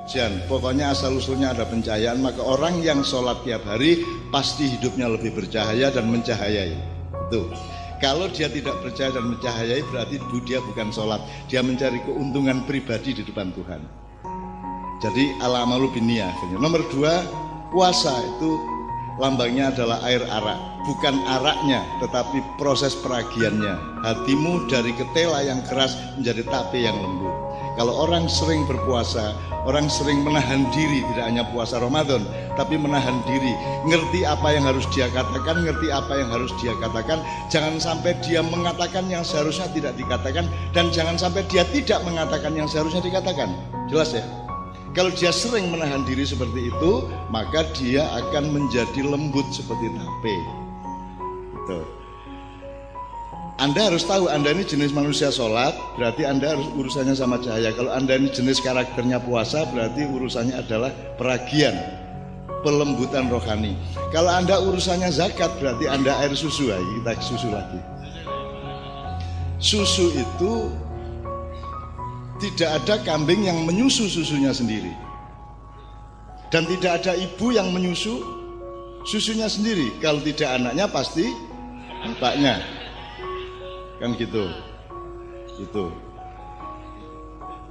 Jan, pokoknya asal-usulnya ada pencahayaan, maka orang yang sholat tiap hari pasti hidupnya lebih bercahaya dan mencahayai. Tuh. Kalau dia tidak percaya dan mencahayai, berarti dia bukan sholat. Dia mencari keuntungan pribadi di depan Tuhan. Jadi al-amalu binniyah. Nomor 2, puasa itu lambangnya adalah air arak. Bukan araknya, tetapi proses peragiannya. Hatimu dari ketela yang keras menjadi tape yang lembut. Kalau orang sering berpuasa, orang sering menahan diri, tidak hanya puasa Ramadan, tapi menahan diri, ngerti apa yang harus dia katakan, ngerti apa yang harus dia katakan, jangan sampai dia mengatakan yang seharusnya tidak dikatakan, dan jangan sampai dia tidak mengatakan yang seharusnya dikatakan. Jelas ya? Kalau dia sering menahan diri seperti itu, maka dia akan menjadi lembut seperti tape. Gitu. Anda harus tahu Anda ini jenis manusia sholat, berarti Anda harus urusannya sama cahaya. Kalau Anda ini jenis karakternya puasa, berarti urusannya adalah peragian, pelembutan rohani. Kalau Anda urusannya zakat, berarti Anda air susu. Kita susu lagi. Susu itu tidak ada kambing yang menyusu susunya sendiri, dan tidak ada ibu yang menyusu susunya sendiri. Kalau tidak anaknya pasti bapaknya. Kan gitu. Itu.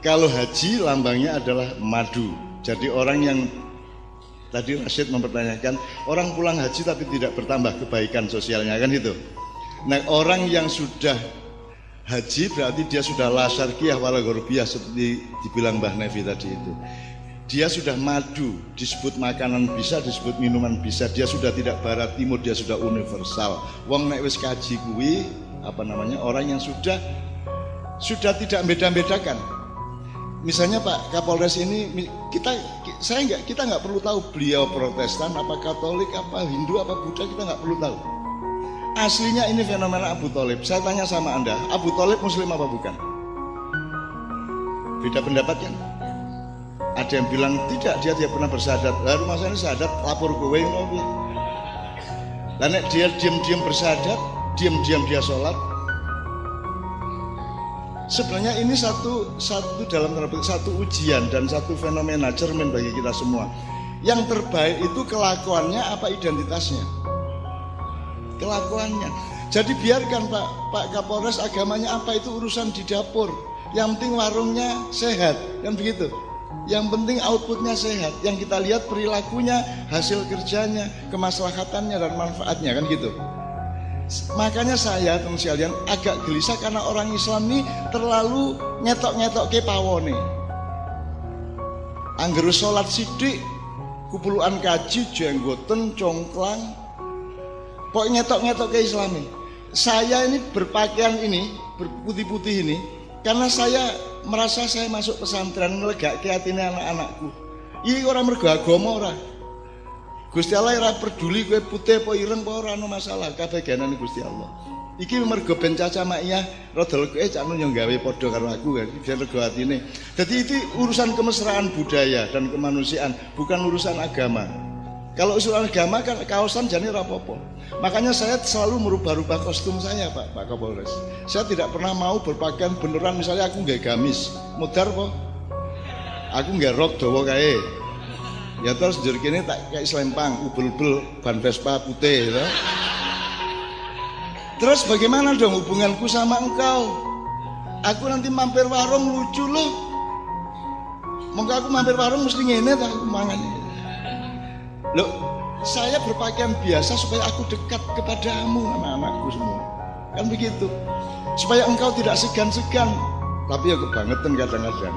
Kalau haji lambangnya adalah madu. Jadi orang yang tadi Rashid mempertanyakan, orang pulang haji tapi tidak bertambah kebaikan sosialnya, kan itu. Nah, orang yang sudah haji berarti dia sudah la syarqiyah wala gharbiyah, seperti dibilang Mbah Nevi tadi itu. Dia sudah madu, disebut makanan bisa, disebut minuman bisa. Dia sudah tidak barat timur, dia sudah universal. Wong nek wis kaji kuwi orang yang sudah tidak beda-bedakan. Misalnya Pak Kapolres ini, kita nggak perlu tahu beliau Protestan apa Katolik apa Hindu apa Buddha, kita nggak perlu tahu. Aslinya ini fenomena Abu Thalib. Saya tanya sama Anda, Abu Thalib Muslim apa bukan? Beda pendapat kan? Ada yang bilang tidak, dia tidak pernah bersyahadat. Lalu masa ini syahadat lapor kowe ngono. Lah nek dia diam-diam bersyahadat, diam-diam dia sholat. Sebenarnya ini satu dalam satu ujian dan satu fenomena cermin bagi kita semua. Yang terbaik itu kelakuannya apa identitasnya? Kelakuannya. Jadi biarkan Pak Kapolres agamanya apa itu urusan di dapur. Yang penting warungnya sehat, kan begitu. Yang penting outputnya sehat. Yang kita lihat perilakunya, hasil kerjanya, kemaslahatannya dan manfaatnya, kan gitu. Makanya saya teman sekalian agak gelisah karena orang Islam ini terlalu nyetok-nyetok ke pawone. Angger sholat sidik, kupuluan kaji, jenggoten, congklang, pokok nyetok-nyetok ke Islami. Saya ini berpakaian ini, berputih-putih ini, karena saya merasa saya masuk pesantren ngelegake atine anak-anakku. Iki ora mergo agama ora. Gusti Allah ora peduli kowe putih apa ireng apa ora ono masalah, kabeh genane Gusti Allah. Iki mergo ben Caca Maiyah rada legoke cak nun yo gawe padha karo aku kan, biar lega atine. Dadi itu urusan kemesraan budaya dan kemanusiaan, bukan urusan agama. Kalau urusan agama kan kaosan jane ora apa-apa. Makanya saya selalu merubah-rubah kostum saya, Pak Kapolres. Saya tidak pernah mau berpakaian beneran, misalnya aku nggak gamis, mudar po. Aku nggak rok dawa kae. Ya terus jur kene tak kayak selempang, ubel-ubel, ban Vespa putih gitu. Terus bagaimana dong hubunganku sama engkau? Aku nanti mampir warung lucu loh. Monggo aku mampir warung mesti ngene ta aku mangan. Loh, saya berpakaian biasa supaya aku dekat kepadamu anak-anakku semua. Kan begitu. Supaya engkau tidak segan-segan. Tapi ya kebangetan kadang-kadang.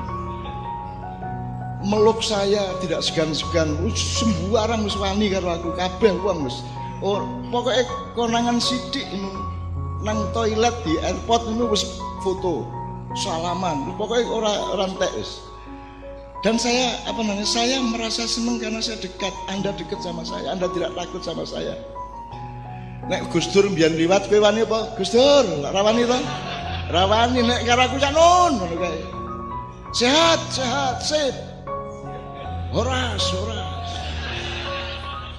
Meluk saya tidak segan-segan, sembarang wis wani karo aku kabeh wong wis. Oh, pokoknya konangan sidik nang toilet di airport itu wis foto, salaman. Pokoknya orang entek wis. Dan saya saya merasa senang karena saya dekat, Anda dekat sama saya, Anda tidak takut sama saya. Nek Gus Dur mbiyen liwat kowe wani apa? Gus Dur, rawani to? Rawani nek karo aku cak nun ngono kae. Sehat, sip. Horas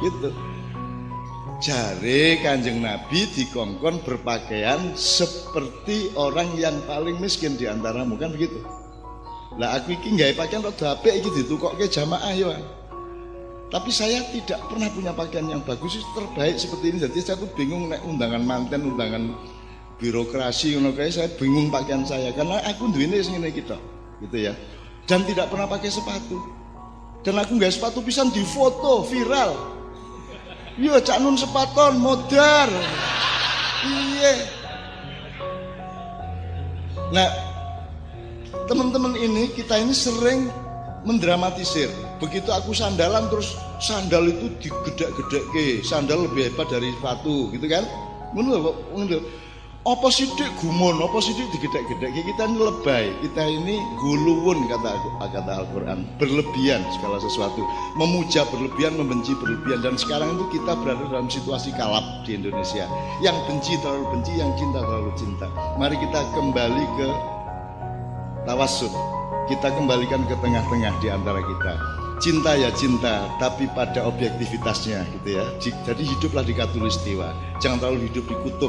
gitu. Jare Kanjeng Nabi dikongkon berpakaian seperti orang yang paling miskin di antaramu, kan begitu. Lah aku iki nggawe pakaian rada apik iki ditukokke jamaah ya. Tapi saya tidak pernah punya pakaian yang bagus terbaik seperti ini. Jadi saya tuh bingung nek undangan manten, undangan birokrasi ngono kae saya bingung pakaian saya karena aku duwene sing ngene iki tok, gitu ya. Dan tidak pernah pakai sepatu. Dan aku nggak sepatu pisan di foto viral. Yo cak nun sepaton modar. Iya. Nah, teman-teman ini kita ini sering mendramatisir. Begitu aku sandalan terus sandal itu digedek-gedekke, sandal lebih hebat dari sepatu, gitu kan? Ngono. Apa sithik gumun, apa sithik digedek-gedekke, kita ini lebay, kita ini guluwun kata Al-Qur'an, berlebihan segala sesuatu, memuja berlebihan, membenci berlebihan, dan sekarang itu kita berada dalam situasi kalap di Indonesia. Yang benci terlalu benci, yang cinta terlalu cinta. Mari kita kembali ke tawassut. Kita kembalikan ke tengah-tengah di antara kita. Cinta ya cinta, tapi pada objektivitasnya gitu ya. Jadi hiduplah di Katulistiwa. Jangan terlalu hidup di kutub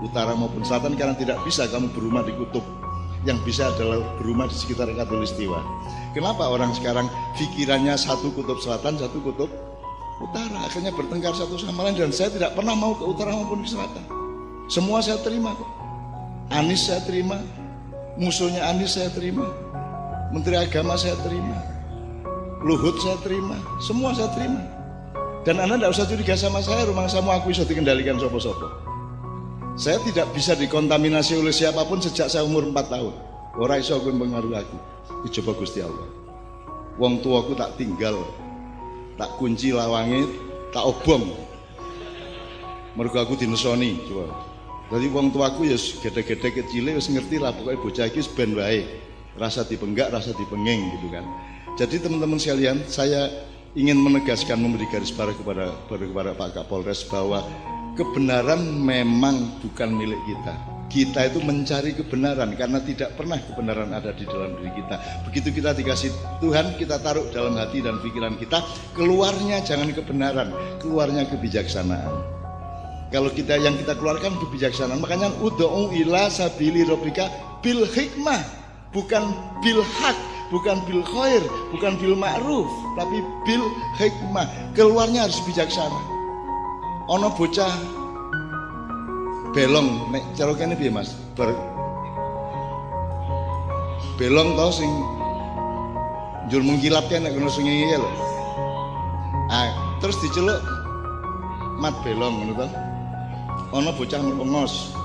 utara maupun selatan karena tidak bisa kamu berumah di kutub. Yang bisa adalah berumah di sekitar Katulistiwa. Kenapa orang sekarang pikirannya satu kutub selatan, satu kutub utara, akhirnya bertengkar satu sama lain, dan saya tidak pernah mau ke utara maupun ke selatan. Semua saya terima kok. Anies saya terima, musuhnya Anies saya terima, Menteri Agama saya terima, Luhut saya terima, semua saya terima. Dan Anda tidak usah curiga sama saya, rumah samu aku bisa dikendalikan sopo-sopo. Saya tidak bisa dikontaminasi oleh siapapun sejak saya umur 4 tahun. Ora iso aku mempengaruhi aku. Dicoba Gusti Allah. Wong tuaku tak tinggal, tak kunci lawange, tak obong. Mergo aku dinesoni, coba. Jadi wong tuaku ya gede-gede kecile wis ngerti lah pokoknya bocah iki ben wae. Rasa dipenggak, rasa dipenging gitu kan. Jadi teman-teman sekalian, saya ingin menegaskan, memberi garis baru kepada Pak Kapolres bahwa kebenaran memang bukan milik kita. Kita itu mencari kebenaran karena tidak pernah kebenaran ada di dalam diri kita. Begitu kita dikasih Tuhan, kita taruh dalam hati dan pikiran kita, keluarnya jangan kebenaran, keluarnya kebijaksanaan. Kalau yang kita keluarkan kebijaksanaan, makanya ud'u ila sabili rabbika bil hikmah, bukan bil haq, bukan bil khair, bukan bil ma'ruf, tapi bil hikmah. Keluarnya harus bijaksana. Ono bocah belong, nek cara kene piye Mas? Belong tau sing njur mengkilap kene nek ngono sungi lho. Terus diceluk mat belong ngono to. Ono bocah ngos.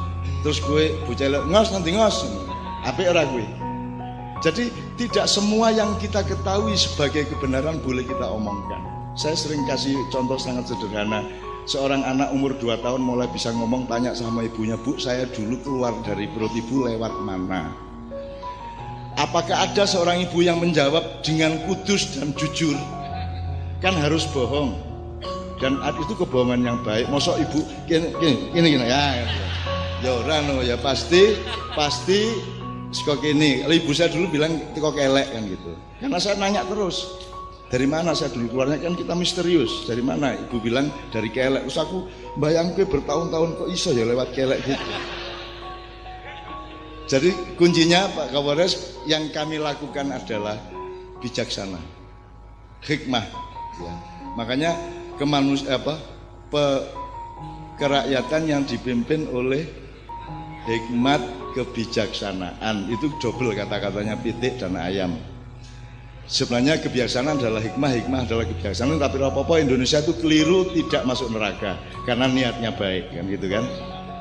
Terus gue bocah ngos nanti ngos. Apik ora kuwi? Jadi tidak semua yang kita ketahui sebagai kebenaran boleh kita omongkan. Saya sering kasih contoh sangat sederhana. Seorang anak umur 2 tahun mulai bisa ngomong, tanya sama ibunya, Bu, saya dulu keluar dari perut ibu lewat mana? Apakah ada seorang ibu yang menjawab dengan kudus dan jujur? Kan harus bohong. Dan itu kebohongan yang baik. Mosok ibu gini ya ora no, ya pasti kok gini. Ibu saya dulu bilang kok kelek kan gitu. Karena saya nanya terus, dari mana saya dulu keluarnya, kan kita misterius. Dari mana? Ibu bilang dari kelek. Terus aku bayangke bertahun-tahun kok iso ya lewat kelek gitu. Jadi kuncinya Pak Kapolres, yang kami lakukan adalah bijaksana, hikmah ya. Makanya kerakyatan yang dipimpin oleh hikmat kebijaksanaan, itu double kata-katanya pitik dan ayam. Sebenarnya kebijaksanaan adalah hikmah, hikmah adalah kebijaksanaan, tapi apa-apa Indonesia itu keliru tidak masuk neraka karena niatnya baik kan gitu kan.